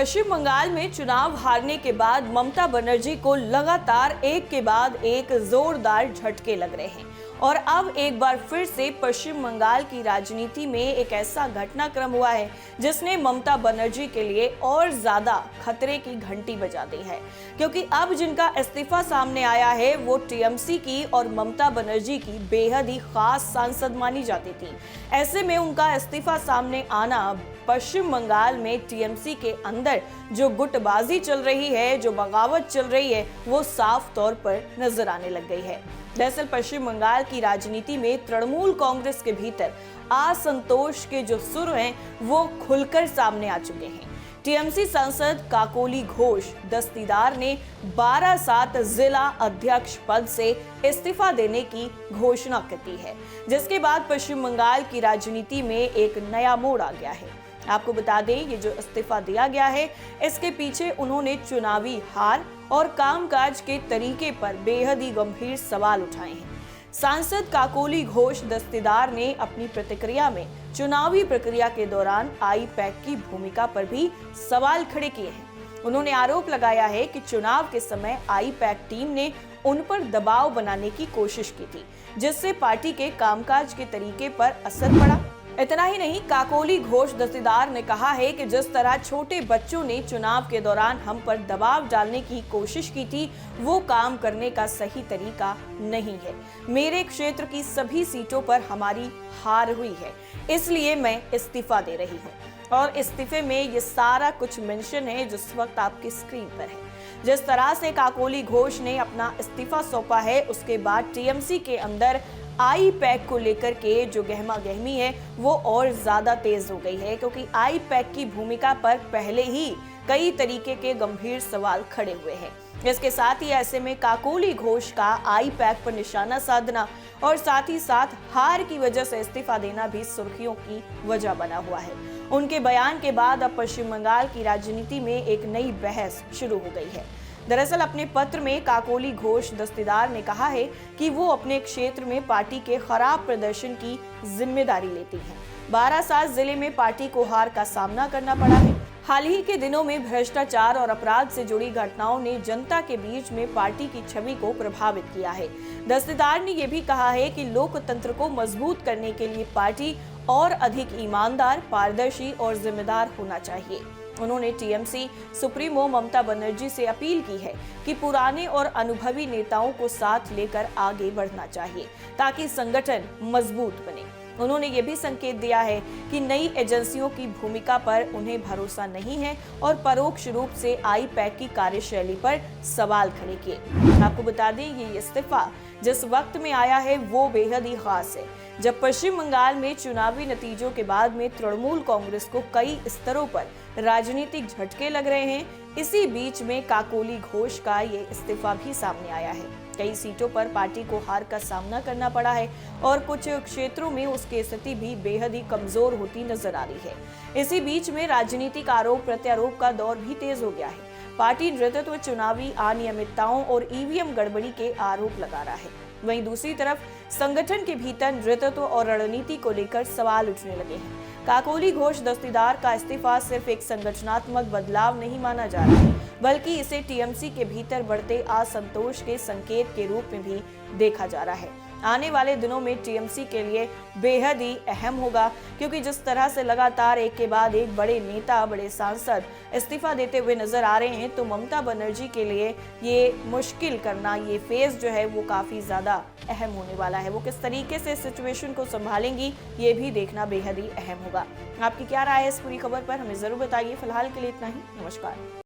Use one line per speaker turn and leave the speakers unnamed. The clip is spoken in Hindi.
पश्चिम बंगाल में चुनाव हारने के बाद ममता बनर्जी को लगातार एक के बाद एक जोरदार झटके लग रहे हैं और अब एक बार फिर से पश्चिम बंगाल की राजनीति में एक ऐसा घटनाक्रम हुआ है जिसने ममता बनर्जी के लिए और ज्यादा खतरे की घंटी बजा दी है, क्योंकि अब जिनका इस्तीफा सामने आया है वो टीएमसी की और ममता बनर्जी की बेहद ही खास सांसद मानी जाती थी। ऐसे में उनका इस्तीफा सामने आना पश्चिम बंगाल में टीएमसी के अंदर जो गुटबाजी चल रही है, जो बगावत चल रही है, वो साफ तौर पर नजर आने लग गई है। दरअसल पश्चिम बंगाल की राजनीति में तृणमूल कांग्रेस के भीतर असंतोष के जो सुर हैं वो खुलकर सामने आ चुके हैं। टीएमसी सांसद काकोली घोष दस्तीदार ने 12/7 जिला अध्यक्ष पद से इस्तीफा देने की घोषणा कर दी है, जिसके बाद पश्चिम बंगाल की राजनीति में एक नया मोड़ आ गया है। आपको बता दें, ये जो इस्तीफा दिया गया है इसके पीछे उन्होंने चुनावी हार और कामकाज के तरीके पर बेहद ही गंभीर सवाल उठाए हैं। सांसद काकोली घोष दस्तीदार ने अपनी प्रतिक्रिया में चुनावी प्रक्रिया के दौरान आई-पैक की भूमिका पर भी सवाल खड़े किए हैं। उन्होंने आरोप लगाया है कि चुनाव के समय आई-पैक टीम ने उन पर दबाव बनाने की कोशिश की थी, जिससे पार्टी के कामकाज के तरीके पर असर पड़ा। इतना ही नहीं, काकोली घोष दस्तीदार ने कहा है कि जिस तरह छोटे बच्चों ने चुनाव के दौरान हम पर दबाव डालने की कोशिश की थी, वो काम करने का सही तरीका नहीं है। मेरे क्षेत्र की सभी सीटों पर हमारी हार हुई है, इसलिए मैं इस्तीफा दे रही हूँ। और इस्तीफे में ये सारा कुछ मेंशन है जिस वक्त आपकी स्क्रीन पर है। जिस तरह से काकोली घोष ने अपना इस्तीफा सौंपा है, उसके बाद टीएमसी के अंदर आई-पैक को लेकर के जो गहमा गहमी है वो और ज्यादा तेज हो गई है, क्योंकि आई-पैक की भूमिका पर पहले ही कई तरीके के गंभीर सवाल खड़े हुए हैं। इसके साथ ही ऐसे में काकोली घोष का आई-पैक पर निशाना साधना और साथ ही साथ हार की वजह से इस्तीफा देना भी सुर्खियों की वजह बना हुआ है। उनके बयान के बाद अब पश्चिम बंगाल की राजनीति में एक नई बहस शुरू हो गई है। दरअसल अपने पत्र में काकोली घोष दस्तीदार ने कहा है कि वो अपने क्षेत्र में पार्टी के खराब प्रदर्शन की जिम्मेदारी लेती हैं। 12/7 जिले में पार्टी को हार का सामना करना पड़ा है। हाल ही के दिनों में भ्रष्टाचार और अपराध से जुड़ी घटनाओं ने जनता के बीच में पार्टी की छवि को प्रभावित किया है। दस्तीदार ने यह भी कहा है कि लोकतंत्र को मजबूत करने के लिए पार्टी और अधिक ईमानदार, पारदर्शी और जिम्मेदार होना चाहिए। उन्होंने टीएमसी सुप्रीमो ममता बनर्जी से अपील की है कि पुराने और अनुभवी नेताओं को साथ लेकर आगे बढ़ना चाहिए ताकि संगठन मजबूत बने। उन्होंने ये भी संकेत दिया है कि नई एजेंसियों की भूमिका पर उन्हें भरोसा नहीं है और परोक्ष रूप से आई-पैक की कार्यशैली पर सवाल खड़े किए। आपको बता दें, ये इस्तीफा जिस वक्त में आया है वो बेहद ही खास है, जब पश्चिम बंगाल में चुनावी नतीजों के बाद में तृणमूल कांग्रेस को कई स्तरों पर राजनीतिक झटके लग रहे हैं। इसी बीच में काकोली घोष का ये इस्तीफा भी सामने आया है। कई सीटों पर पार्टी को हार का सामना करना पड़ा है और कुछ क्षेत्रों में उसकी स्थिति भी बेहद ही कमजोर होती नजर आ रही है। इसी बीच में राजनीतिक आरोप प्रत्यारोप का दौर भी तेज हो गया है। पार्टी नेतृत्व चुनावी अनियमितताओं और ईवीएम गड़बड़ी के आरोप लगा रहा है। वहीं दूसरी तरफ संगठन के भीतर नेतृत्व और रणनीति को लेकर सवाल उठने लगे हैं। काकोली घोष दस्तीदार का इस्तीफा सिर्फ एक संगठनात्मक बदलाव नहीं माना जा रहा है, बल्कि इसे टीएमसी के भीतर बढ़ते असंतोष के संकेत के रूप में भी देखा जा रहा है। आने वाले दिनों में टीएमसी के लिए बेहद ही अहम होगा, क्योंकि जिस तरह से लगातार एक के बाद एक बड़े नेता, बड़े सांसद इस्तीफा देते हुए नजर आ रहे हैं, तो ममता बनर्जी के लिए ये मुश्किल करना, ये फेज जो है वो काफी ज्यादा अहम होने वाला है। वो किस तरीके से सिचुएशन को संभालेंगी ये भी देखना बेहद ही अहम होगा। आपकी क्या राय है इस पूरी खबर पर, हमें जरूर बताइए। फिलहाल के लिए इतना ही। नमस्कार।